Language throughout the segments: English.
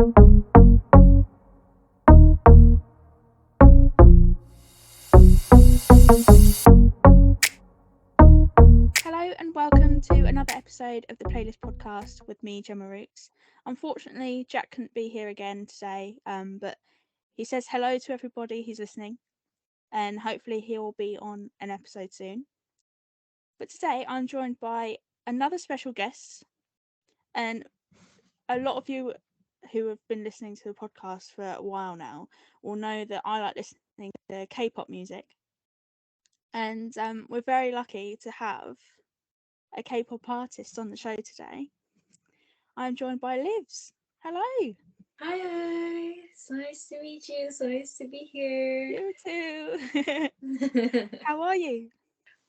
Hello and welcome to another episode of the Playlist Podcast with me, Gemma. Unfortunately, Jack couldn't be here again today, but he says hello to everybody who's listening, and hopefully he will be on an episode soon. But today I'm joined by another special guest, and a lot of you who have been listening to the podcast for a while now will know that I like listening to K-pop music, and we're very lucky to have a K-pop artist on the show today. I'm joined by LIYVZ. Hello. Hi, it's nice to meet you. So nice to be here. You too. How are you?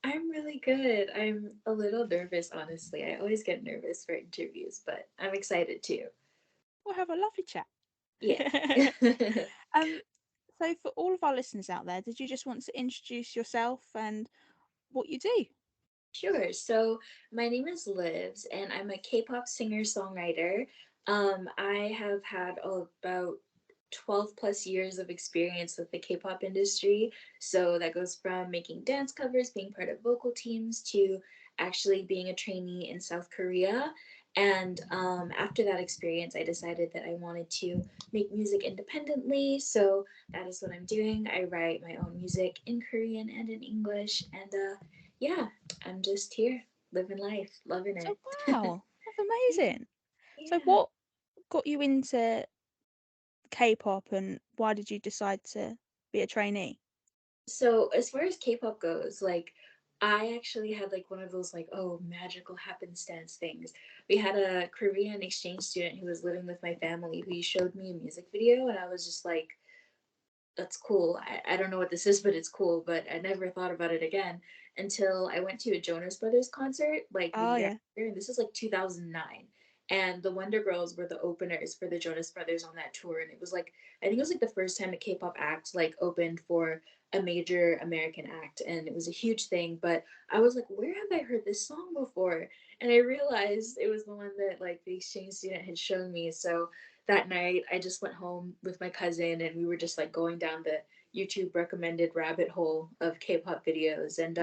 I'm really good. I'm a little nervous, honestly. I always get nervous for interviews, but I'm excited too. We'll have a lovely chat. Yeah. um, so for all of our listeners out there, did you just want to introduce yourself and what you do? Sure. So my name is Livs, and I'm a K-pop singer-songwriter. I have had about 12 plus years of experience with the K-pop industry. So that goes from making dance covers, being part of vocal teams, to actually being a trainee in South Korea. And after that experience, I decided that I wanted to make music independently. So that is what I'm doing. I write my own music in Korean and in English. And yeah, I'm just here living life, loving So it. wow, that's Yeah, amazing. So yeah. what got you into K-pop and why did you decide to be a trainee? So as far as K-pop goes, like I actually had like one of those like magical happenstance things. We had a Korean exchange student who was living with my family who showed me a music video, and I was just like, that's cool. I don't know what this is, but it's cool. But I never thought about it again until I went to a Jonas Brothers concert like the Oh year yeah. after, and this is like 2009. And the Wonder Girls were the openers for the Jonas Brothers on that tour, and it was like I think it was like the first time a K-pop act like opened for a major American act, and it was a huge thing. But I was like, where have I heard this song before? And I realized it was the one that like the exchange student had shown me. So that night I just went home with my cousin and we were just like going down the YouTube recommended rabbit hole of K-pop videos. And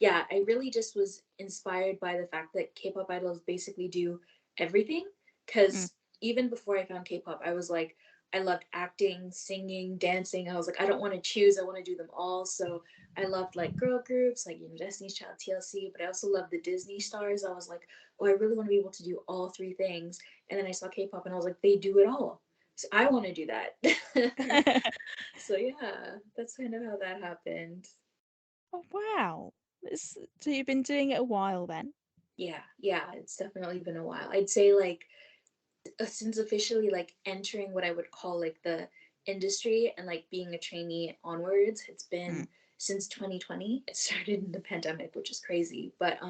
yeah, I really just was inspired by the fact that K-pop idols basically do everything. Mm. Because even before I found K-pop, I was like, I loved acting, singing, dancing. I was like, I don't want to choose. I want to do them all. So I loved like girl groups, like Destiny's Child, TLC, but I also loved the Disney stars. I was like, oh, I really want to be able to do all three things. And then I saw K-pop and I was like, they do it all. So I want to do that. So yeah, that's kind of how that happened. Oh wow. So you've been doing it a while then? Yeah, it's definitely been a while. I'd say like since officially like entering what I would call like the industry and like being a trainee onwards, it's Mm. been since 2020. It started in the pandemic, which is crazy. But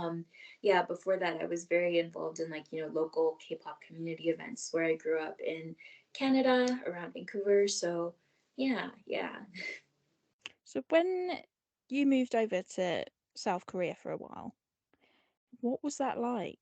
yeah, before that I was very involved in like, local K-pop community events where I grew up in Canada around Vancouver. So yeah. So when you moved over to South Korea for a while, what was that like?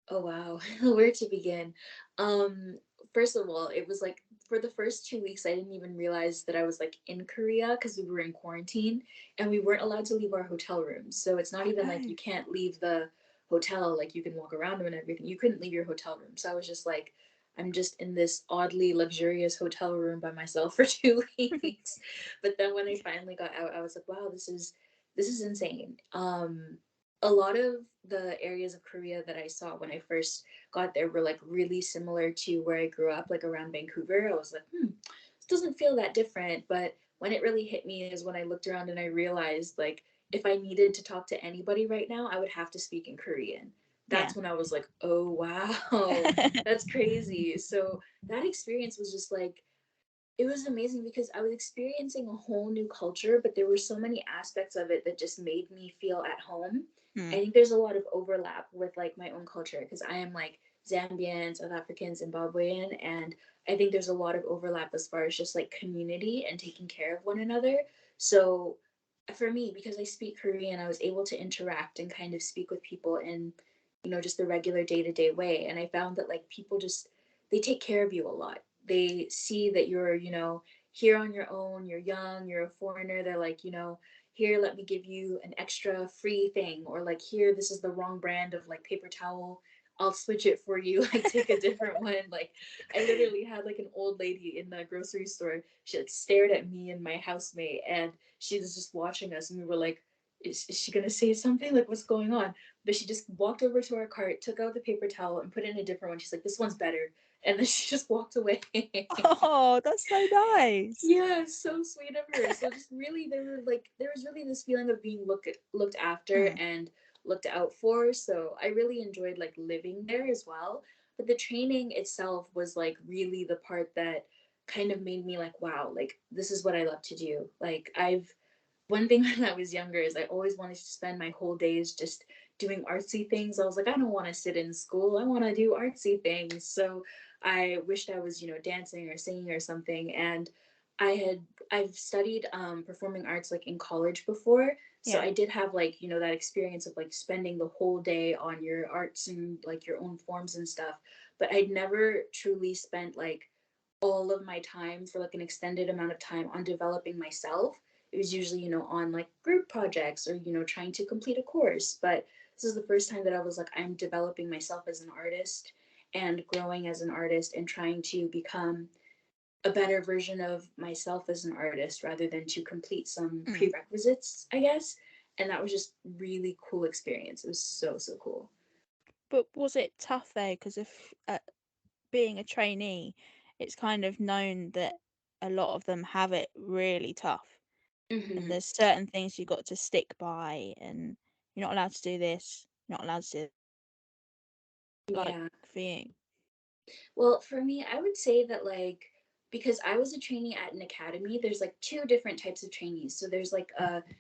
Oh wow, where to begin? Um, First of all, it was like for the first 2 weeks, I didn't even realize that I was like in Korea because we were in quarantine and we weren't allowed to leave our hotel rooms. So it's not Oh even like no. you can't leave the hotel, like you can walk around them and everything. You couldn't leave your hotel room. So I was just like, I'm just in this oddly luxurious hotel room by myself for 2 weeks. But then when I finally got out, I was like, wow, this is insane. A lot of the areas of Korea that I saw when I first got there were like really similar to where I grew up, like around Vancouver. I was like, this doesn't feel that different. But when it really hit me is when I looked around and I realized like if I needed to talk to anybody right now, I would have to speak in Korean. Yeah. That's when I was like, oh wow, that's crazy. So that experience was just like it was amazing because I was experiencing a whole new culture, but there were so many aspects of it that just made me feel at home. I Hmm. think there's a lot of overlap with like my own culture because I am like Zambian, South African, Zimbabwean, and I think there's a lot of overlap as far as just like community and taking care of one another. So for me, because I speak Korean, I was able to interact and kind of speak with people in, just the regular day to day way. And I found that like people just, they take care of you a lot. they see that you're, here on your own, you're young, you're a foreigner, they're like, here, let me give you an extra free thing, or like, here, this is the wrong brand of like paper towel, I'll switch it for you, like take a different one. Like I literally had like an old lady in the grocery store. She like stared at me and my housemate, and she was just watching us, and we were like, is she gonna say something? Like, what's going on? But she just walked over to our cart, took out the paper towel, and put it in a different one. She's like, this one's better. And then she just walked away. Oh, that's so nice. Yeah, so sweet of her. So just really, there was really this feeling of being looked after Mm. and looked out for. So I really enjoyed like living there as well. But the training itself was like really the part that kind of made me like, wow, like this is what I love to do. Like I've one thing when I was younger is I always wanted to spend my whole days just doing artsy things. I was like, I don't want to sit in school. I want to do artsy things. So I wished I was, dancing or singing or something. And I've studied performing arts like in college before. So Yeah. I did have like, that experience of like spending the whole day on your arts and like your own forms and stuff. But I'd never truly spent like all of my time for like an extended amount of time on developing myself. It was usually, on like group projects or, trying to complete a course. But this is the first time that I was like, I'm developing myself as an artist and growing as an artist and trying to become a better version of myself as an artist rather than to complete some Mm. prerequisites, I guess. And that was just really cool experience. It was so, so cool. But was it tough though? Because if being a trainee, it's kind of known that a lot of them have it really tough, and Hmm. there's certain things you got to stick by, and you're not allowed to do this, you're not allowed to do like Yeah. for you. Well, for me, I would say that like because I was a trainee at an academy, there's like two different types of trainees. So there's like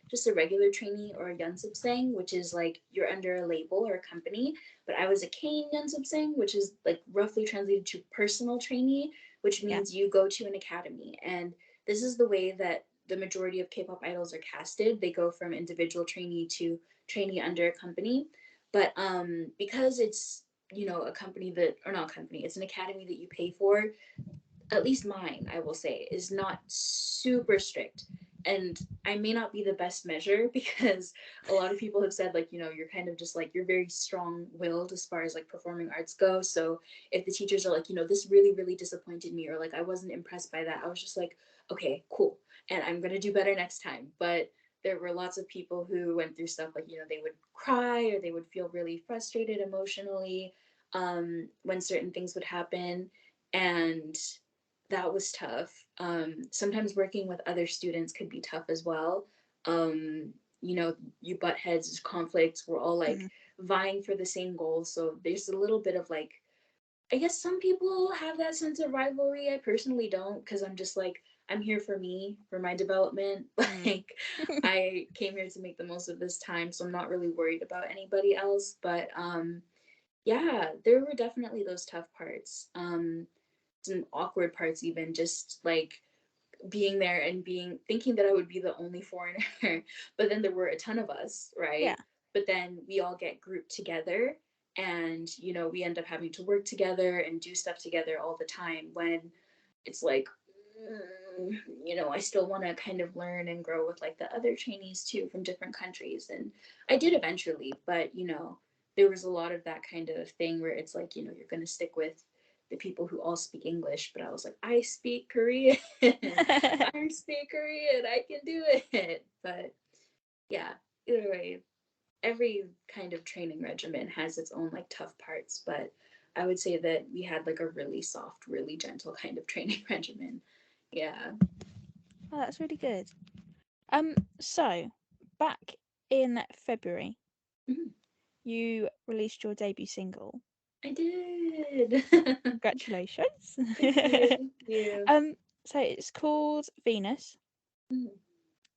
just a regular trainee or a Yunsubsang, which is like you're under a label or a company. But I was a Kane Yunsubsang, which is like roughly translated to personal trainee, which Yeah. means you go to an academy. And this is the way that the majority of K-pop idols are casted. They go from individual trainee to trainee under a company. But because it's a company that, or not a company, it's an academy that you pay for, at least mine, I will say, is not super strict. And I may not be the best measure because a lot of people have said, like, you're kind of just like, you're very strong willed as far as like performing arts go. So if the teachers are like, this really, really disappointed me, or like, I wasn't impressed by that, I was just like, okay, cool. And I'm going to do better next time. But there were lots of people who went through stuff like, they would cry or they would feel really frustrated emotionally when certain things would happen. And that was tough. Sometimes working with other students could be tough as well. You butt heads, conflicts, we're all like Mm. vying for the same goal. So there's a little bit of like, I guess some people have that sense of rivalry. I personally don't because I'm just like, I'm here for me, for my development. Mm. Like, I came here to make the most of this time. So I'm not really worried about anybody else. But yeah, there were definitely those tough parts. Some awkward parts, even just like being there and being thinking that I would be the only foreigner, but then there were a ton of us, Yeah. right? But then we all get grouped together and we end up having to work together and do stuff together all the time when it's like I still want to kind of learn and grow with like the other trainees too from different countries. And I did eventually, but there was a lot of that kind of thing where it's like you're going to stick with the people who all speak English, but I was like, I speak Korean. I speak Korean. I can do it. But yeah, either way, every kind of training regimen has its own like tough parts, but I would say that we had like a really soft, really gentle kind of training regimen. Yeah. Oh, that's really good. So back in February, Mhm. you released your debut single. I did. Congratulations. Thank you. Thank you. um, so it's called Venus. Mhm.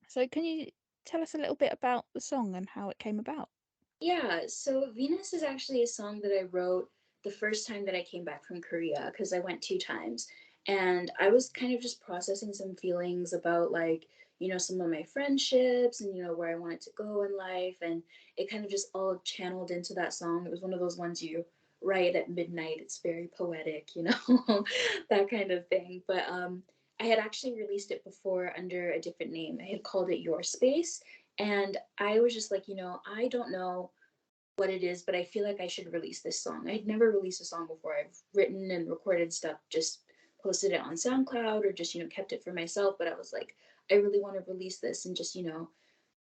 So can you tell us a little bit about the song and how it came about? Yeah, so Venus is actually a song that I wrote the first time that I came back from Korea because I went 2 times. And I was kind of just processing some feelings about like, some of my friendships and, where I wanted to go in life. And it kind of just all channeled into that song. It was one of those ones you right at midnight. It's very poetic, you know, that kind of thing. But I had actually released it before under a different name. I had called it Your Space. And I was just like, you know, I don't know what it is, but I feel like I should release this song. I'd never released a song before. I've written and recorded stuff, just posted it on SoundCloud or just, you know, kept it for myself. But I was like, I really want to release this and just, you know,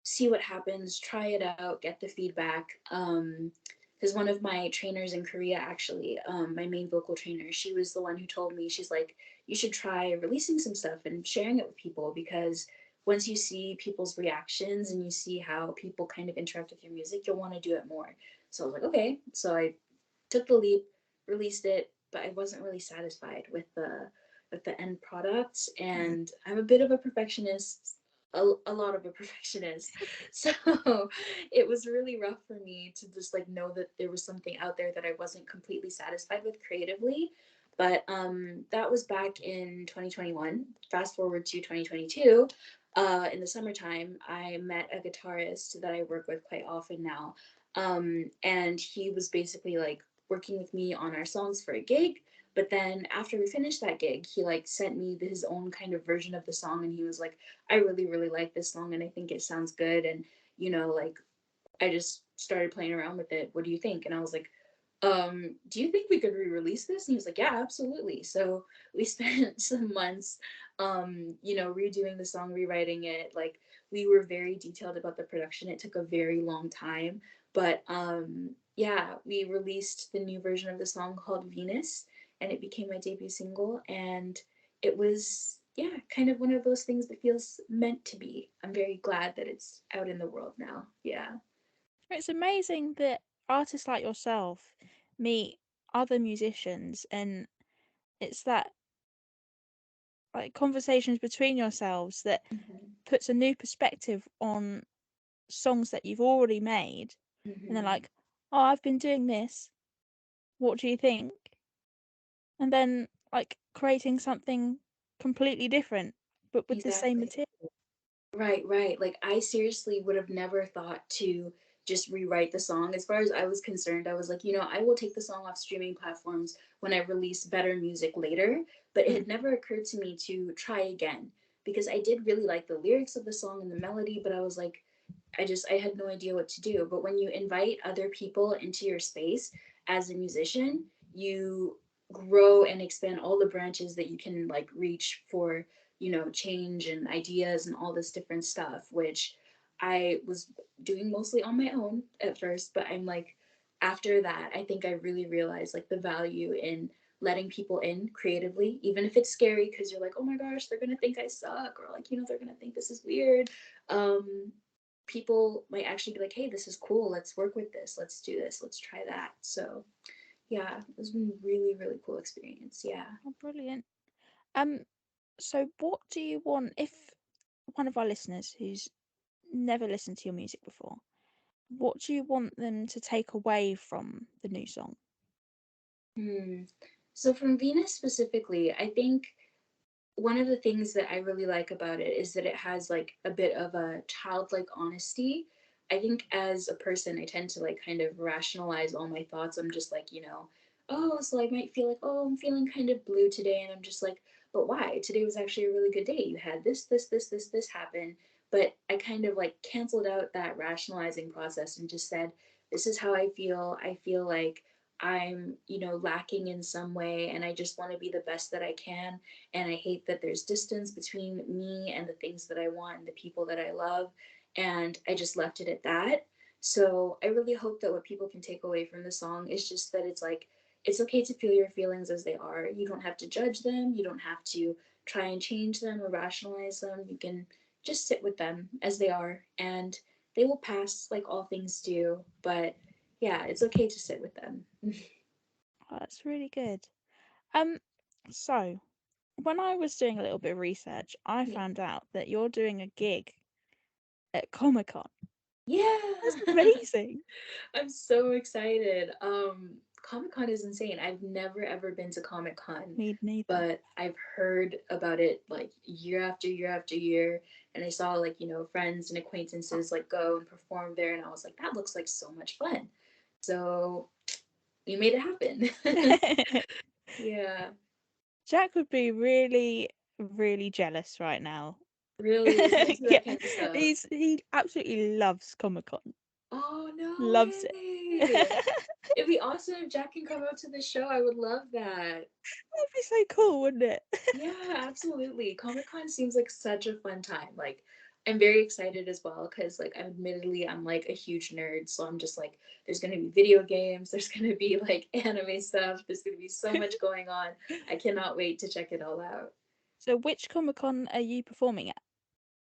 see what happens, try it out, get the feedback. Because one of my trainers in Korea, actually, my main vocal trainer, she was the one who told me, she's like, you should try releasing some stuff and sharing it with people, because once you see people's reactions and you see how people kind of interact with your music, you'll want to do it more. So I was like, okay. So I took the leap, released it, but I wasn't really satisfied with the end product. And I'm a bit of a perfectionist, a lot of a perfectionist. So it was really rough for me to just like know that there was something out there that I wasn't completely satisfied with creatively. But that was back in 2021. Fast forward to 2022. In the summertime, I met a guitarist that I work with quite often now. And he was basically like working with me on our songs for a gig. But then after we finished that gig, he like sent me his own kind of version of the song, and he was like, I really, really like this song and I think it sounds good. And, you know, like I just started playing around with it. What do you think? And I was like, do you think we could re-release this? And he was like, yeah, absolutely. So we spent some months, you know, redoing the song, rewriting it. Like we were very detailed about the production. It took a very long time, but yeah, we released the new version of the song called Venus, and it became my debut single. And it was, yeah, kind of one of those things that feels meant to be. I'm very glad that it's out in the world now. Yeah. It's amazing that artists like yourself meet other musicians, and it's that like conversations between yourselves that Mm-hmm. puts a new perspective on songs that you've already made. And they're Mm-hmm. like, oh, I've been doing this, what do you think? And then like creating something completely different but with the same Exactly. material. Right, right. Like I seriously would have never thought to just rewrite the song. As far as I was concerned, I was like, you know, I will take the song off streaming platforms when I release better music later. But it Mm. had never occurred to me to try again, because I did really like the lyrics of the song and the melody, but I was like, I had no idea what to do. But when you invite other people into your space as a musician, you grow and expand all the branches that you can like reach for, you know, change and ideas and all this different stuff, which I was doing mostly on my own at first. But I'm like, after that, I think I really realized like the value in letting people in creatively, even if it's scary because you're like, oh my gosh, they're gonna think I suck, or like, you know, they're gonna think this is weird. um People might actually be like, hey, this is cool, let's work with this, let's do this, let's try that. So yeah, it's been really, really cool experience. Yeah. Oh, brilliant. Um, so what do you want if one of our listeners who's never listened to your music before, what do you want them to take away from the new song? Hmm. So from Venus specifically, I think one of the things that I really like about it is that it has like a bit of a childlike honesty. I think as a person, I tend to like kind of rationalize all my thoughts. I'm just like, you know, oh, so I might feel like, oh, I'm feeling kind of blue today. And I'm just like, but why? Today was actually a really good day. You had this happen. But I kind of like canceled out that rationalizing process and just said, this is how I feel. I feel like I'm, you know, lacking in some way, and I just want to be the best that I can, and I hate that there's distance between me and the things that I want and the people that I love. And I just left it at that. So I really hope that what people can take away from the song is just that it's like, it's okay to feel your feelings as they are. You don't have to judge them. You don't have to try and change them or rationalize them. You can just sit with them as they are, and they will pass like all things do. But yeah, it's okay to sit with them. Oh, that's really good. Um, so when I was doing a little bit of research, I Yeah. found out that you're doing a gig at Comic Con. That's Yeah. amazing. I'm so excited. Comic Con is insane. I've never ever been to Comic Con, Me neither. but I've heard about it like year after year after year. And I saw like, you know, friends and acquaintances like go and perform there. And I was like, that looks like so much fun. So we made it happen. Yeah, Jack would be really, really jealous right now. really, is he into Yeah, that kind of stuff? he absolutely loves Comic Con. Oh, no Loves it. way. It'd be awesome if Jack can come out to the show. I would love that. That'd be so cool, wouldn't it? Yeah, absolutely. Comic Con seems like such a fun time. Like, I'm very excited as well because, like, I'm like a huge nerd. So I'm just like, there's going to be video games, there's going to be like anime stuff, there's going to be so much going on. I cannot wait to check it all out. So, which Comic Con are you performing at?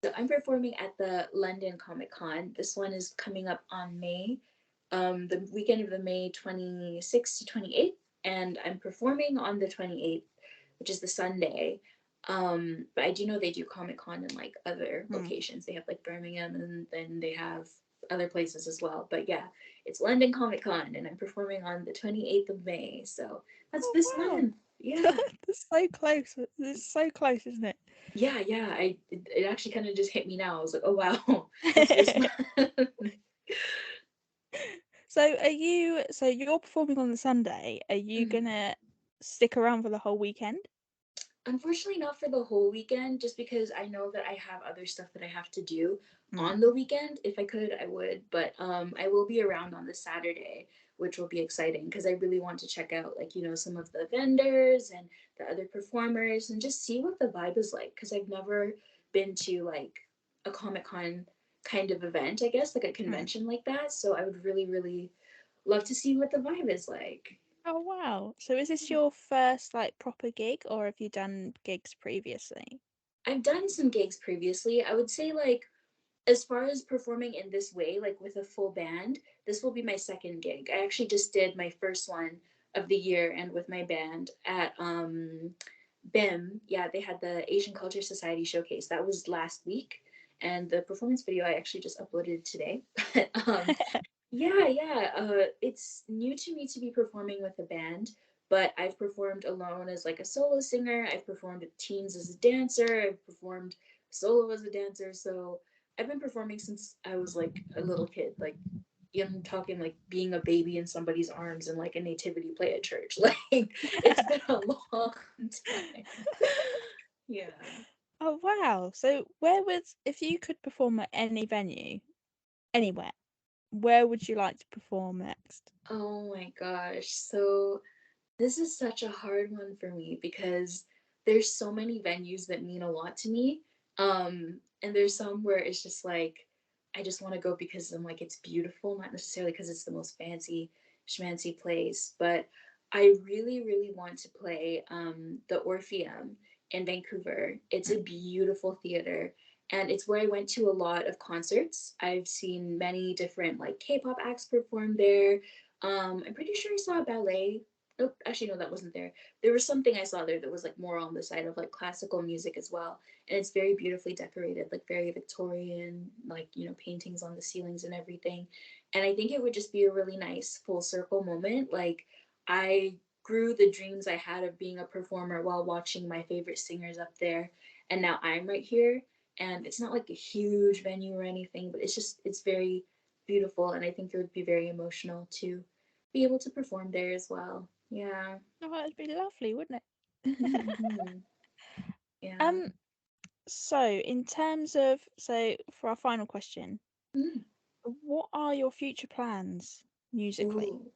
So I'm performing at the London Comic Con. This one is coming up on the weekend of the May 26th to 28th, and I'm performing on the 28th, which is the Sunday. But I do know they do Comic Con in like other Hmm. locations. They have like Birmingham, and then they have other places as well. But yeah, it's London Comic Con, and I'm performing on the 28th of May. So that's Oh this wow, month. Yeah. that's so close. It's so close, isn't it? Yeah, yeah. It actually kind of just hit me now. I was like, oh wow, that's this month. So, So you're performing on the Sunday. Are you Mhm. gonna stick around for the whole weekend? Unfortunately, not for the whole weekend, just because I know that I have other stuff that I have to do Hmm. on the weekend. If I could, I would, but I will be around on the Saturday, which will be exciting because I really want to check out, like, some of the vendors and the other performers and just see what the vibe is like because I've never been to like a Comic Con kind of event, I guess, like a Hmm. convention like that. So I would really, really love to see what the vibe is like. Oh wow. So is this your first like proper gig, or have you done gigs previously? I've done some gigs previously. I would say like as far as performing in this way, like with a full band, this will be my second gig. I actually just did my first one of the year and with my band at BIM. Yeah, they had the Asian Culture Society showcase. That was last week. And the performance video I actually just uploaded today. But yeah, yeah. It's new to me to be performing with a band, but I've performed alone as like a solo singer. I've performed with teens as a dancer. I've performed solo as a dancer. So I've been performing since I was like a little kid. Like I'm talking like being a baby in somebody's arms and like a nativity play at church. Like it's been a long time. Yeah. Oh wow. So where would if you could perform at any venue, anywhere, where would you like to perform next? Oh my gosh. So this is such a hard one for me because there's so many venues that mean a lot to me. And there's some where it's just like I just want to go because I'm like it's beautiful, not necessarily because it's the most fancy schmancy place, but I really, really want to play the Orpheum in Vancouver. It's a Mm. beautiful theater and it's where I went to a lot of concerts. I've seen many different like K-pop acts perform there. I'm pretty sure I saw a ballet. Nope, actually no, that wasn't there. There was something I saw there that was like more on the side of like classical music as well. And it's very beautifully decorated, like very Victorian, like, paintings on the ceilings and everything. And I think it would just be a really nice full circle moment. Like I grew the dreams I had of being a performer while watching my favorite singers up there. And now I'm right here. And it's not like a huge venue or anything, but it's very beautiful. And I think it would be very emotional to be able to perform there as well. Yeah. Oh, that'd be lovely, wouldn't Mm-hmm, it? mm-hmm. Yeah. um, so in terms of for our final question, Mm. what are your future plans musically? Ooh.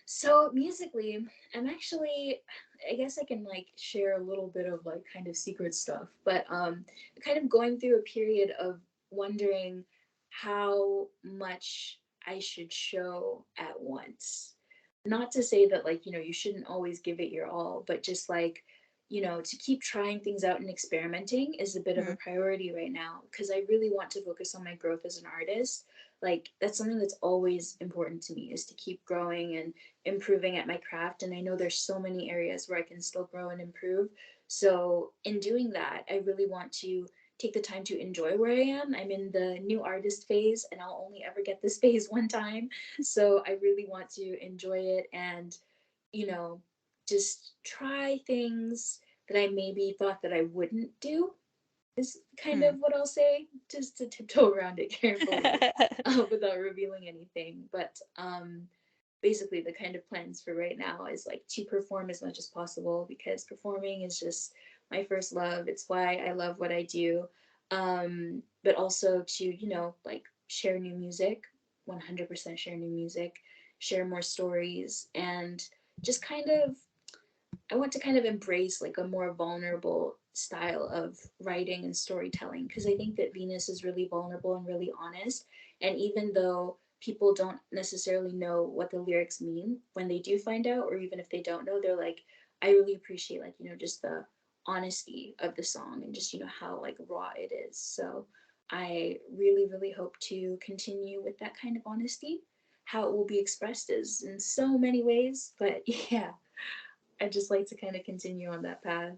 So musically, I'm actually, I guess I can like share a little bit of like kind of secret stuff, but kind of going through a period of wondering how much I should show at once. Not to say that like, you shouldn't always give it your all, but just like, to keep trying things out and experimenting is a bit of a Hmm. priority right now because I really want to focus on my growth as an artist. Like that's something that's always important to me is to keep growing and improving at my craft. And I know there's so many areas where I can still grow and improve. So in doing that, I really want to take the time to enjoy where I am. I'm in the new artist phase and I'll only ever get this phase one time. So I really want to enjoy it and, you know, just try things that I maybe thought that I wouldn't do is kind Hmm. of what I'll say, just to tiptoe around it carefully without revealing anything. But basically the kind of plans for right now is like to perform as much as possible, because performing is just my first love. It's why I love what I do. But also to, like share new music, 100% share new music, share more stories, and just kind of, I want to kind of embrace like a more vulnerable style of writing and storytelling, because I think that Venus is really vulnerable and really honest. And even though people don't necessarily know what the lyrics mean, when they do find out, or even if they don't know, they're like, I really appreciate, like, just the honesty of the song, and just, how like raw it is. So I really, really hope to continue with that kind of honesty. How it will be expressed is in so many ways, but yeah, I'd just like to kind of continue on that path.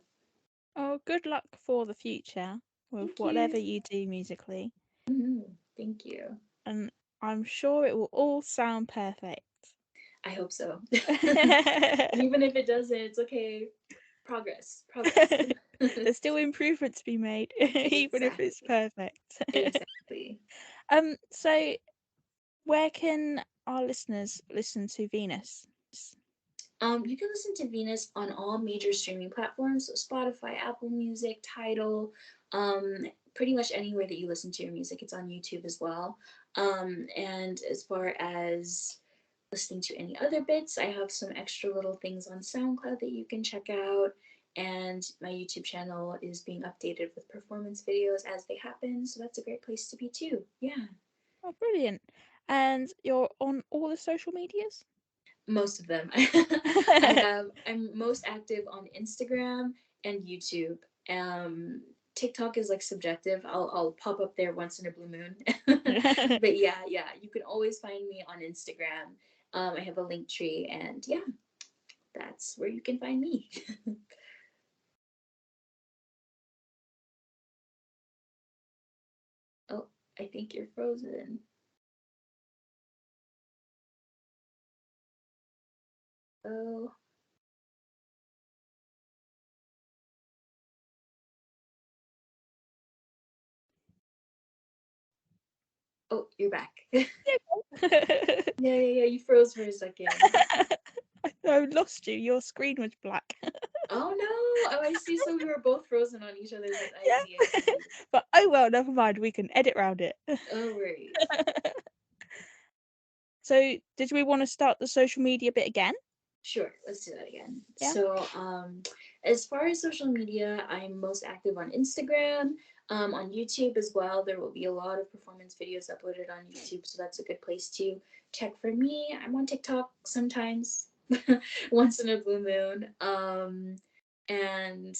Oh, good luck for the future with Thank you. whatever you do musically, Thank you. and I'm sure it will all sound perfect. I hope so. And even if it doesn't, it's okay. Progress, progress. There's still improvement to be made, even if it's Exactly. perfect. Exactly. So where can our listeners listen to Venus? You can listen to Venus on all major streaming platforms, so Spotify, Apple Music, Tidal, pretty much anywhere that you listen to your music. It's on YouTube as well. And as far as listening to any other bits, I have some extra little things on SoundCloud that you can check out. And my YouTube channel is being updated with performance videos as they happen. So that's a great place to be too. Yeah. Oh, brilliant. And you're on all the social medias? Most of them. I'm most active on Instagram and YouTube. TikTok is like subjective. I'll pop up there once in a blue moon. But yeah, you can always find me on Instagram. I have a link tree, and yeah, that's where you can find me. Oh, I think you're frozen. Oh, oh, you're back. Yeah, yeah, yeah. You froze for a second. I lost you. Your screen was black. Oh no! Oh, I see. So we were both frozen on each other's. I Yeah. see. I see. But oh well, never mind. We can edit around it. No worries. So, did we want to start the social media bit again? Sure, let's do that again. Yeah. So, as far as social media, I'm most active on Instagram, on YouTube as well. There will be a lot of performance videos uploaded on YouTube, so that's a good place to check for me. I'm on TikTok sometimes, once in a blue moon. And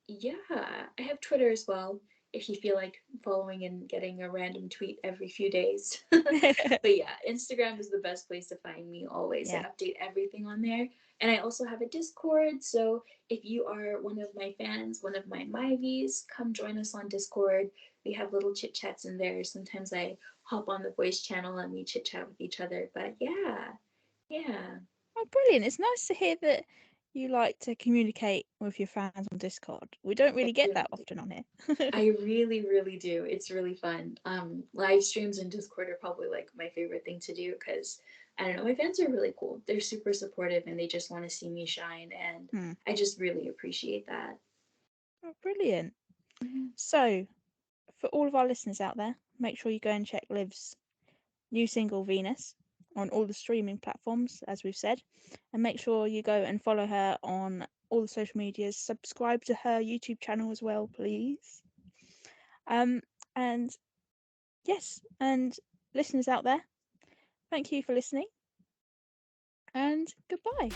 yeah, I have Twitter as well, if you feel like following and getting a random tweet every few days. But yeah, Instagram is the best place to find me always. I Yeah. update everything on there. And I also have a Discord. So if you are one of my fans, one of my MyVs, come join us on Discord. We have little chit chats in there. Sometimes I hop on the voice channel and we chit chat with each other. But yeah, yeah. Oh, brilliant. It's nice to hear that you like to communicate with your fans on Discord. We don't I really get really that do. often on here. I really, really do. It's really fun. Live streams and Discord are probably like my favorite thing to do, because I don't know, my fans are really cool. They're super supportive and they just want to see me shine, and Hmm. I just really appreciate that. Oh, brilliant. Mhm. So, for all of our listeners out there, make sure you go and check Liv's new single Venus on all the streaming platforms, as we've said, and make sure you go and follow her on all the social medias. Subscribe to her YouTube channel as well, please. Um, and yes, and listeners out there, thank you for listening, and goodbye.